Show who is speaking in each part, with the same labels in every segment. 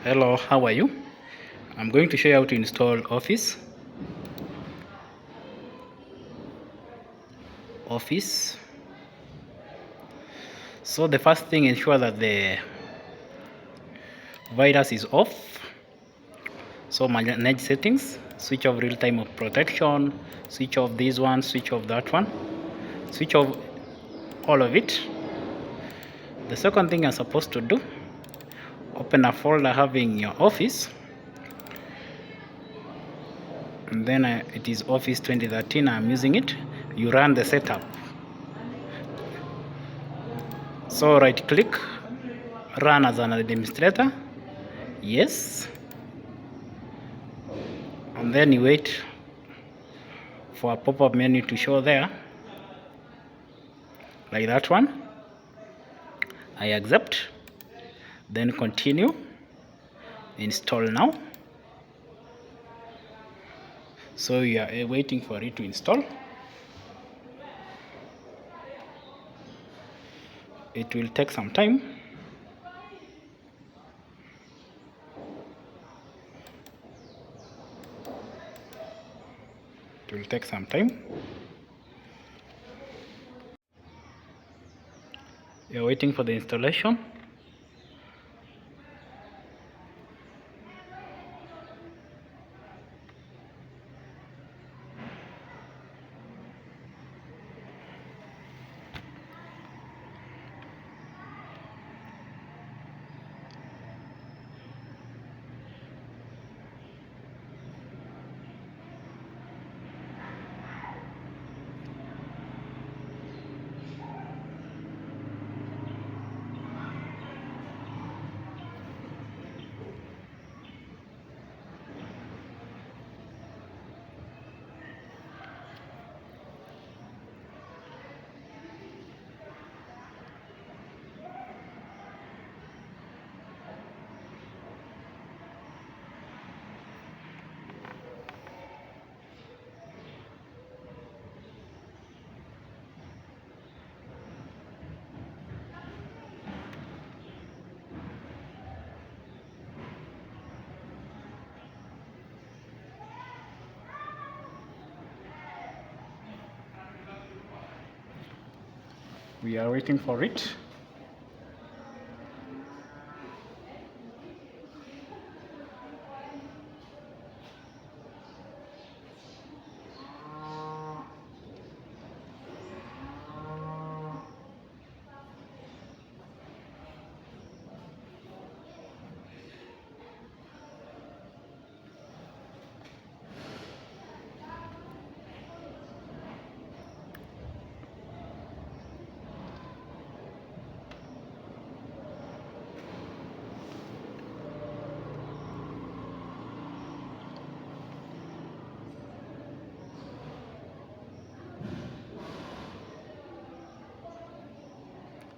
Speaker 1: Hello, how are you? I'm going to show you how to install Office. So the first thing, ensure that the virus is off. So manage settings, switch off real time of protection, switch off this one, switch off that one, switch off all of it. The second thing you're supposed to do, open a folder having your Office, and then it is Office 2013. I'm using it. You run the setup. So right click, run as an administrator, yes, and then you wait for a pop-up menu to show there, like that one. I accept, then continue, install now. So you are waiting for it to install. It will take some time. It will take some time. You're waiting for the installation. We are waiting for it.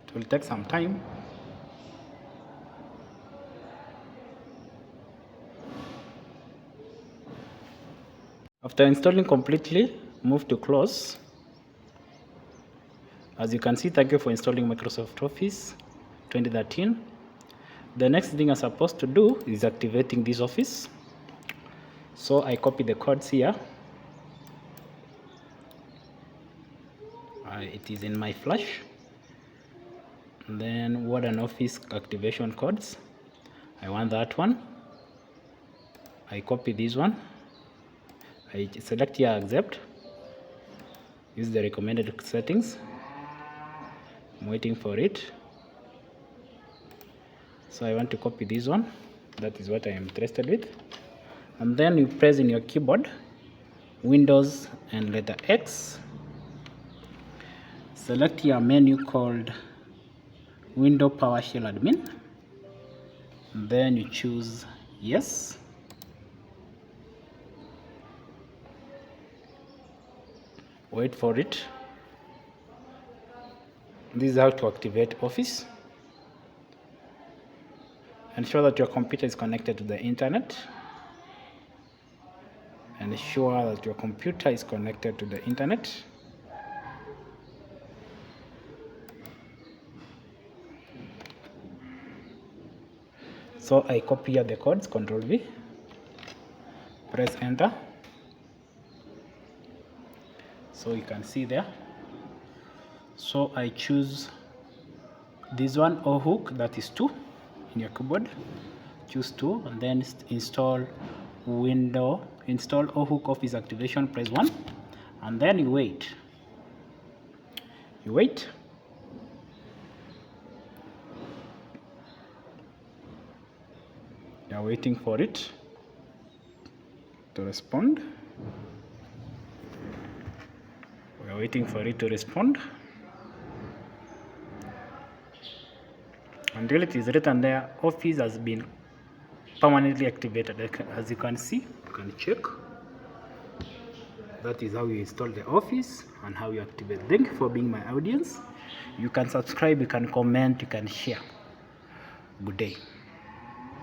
Speaker 1: It will take some time. After installing completely, move to close. As you can see, thank you for installing Microsoft Office 2013. The next thing I'm supposed to do is activating this Office. So I copy the codes here. It is in my flash. And then Word and Office activation codes. I want that one. I copy this one. I select here accept. Use the recommended settings. I'm waiting for it. So I want to copy this one. That is what I am interested with. And then you press in your keyboard Windows and letter X. Select your menu called Windows PowerShell Admin. And then you choose yes. Wait for it. This is how to activate Office. Ensure that your computer is connected to the internet. Ensure that your computer is connected to the internet. So I copy here the codes, Control V, press enter. So you can see there. So I choose this one, O-hook, that is 2 in your keyboard. Choose 2 and then install O-hook Office activation, press 1 and then you wait. You are waiting for it to respond. We are waiting for it to respond until it is written there, Office has been permanently activated. As you can see, you can check. That is how you install the Office and how you activate. Thank you for being my audience. You can subscribe, you can comment, you can share. Good day.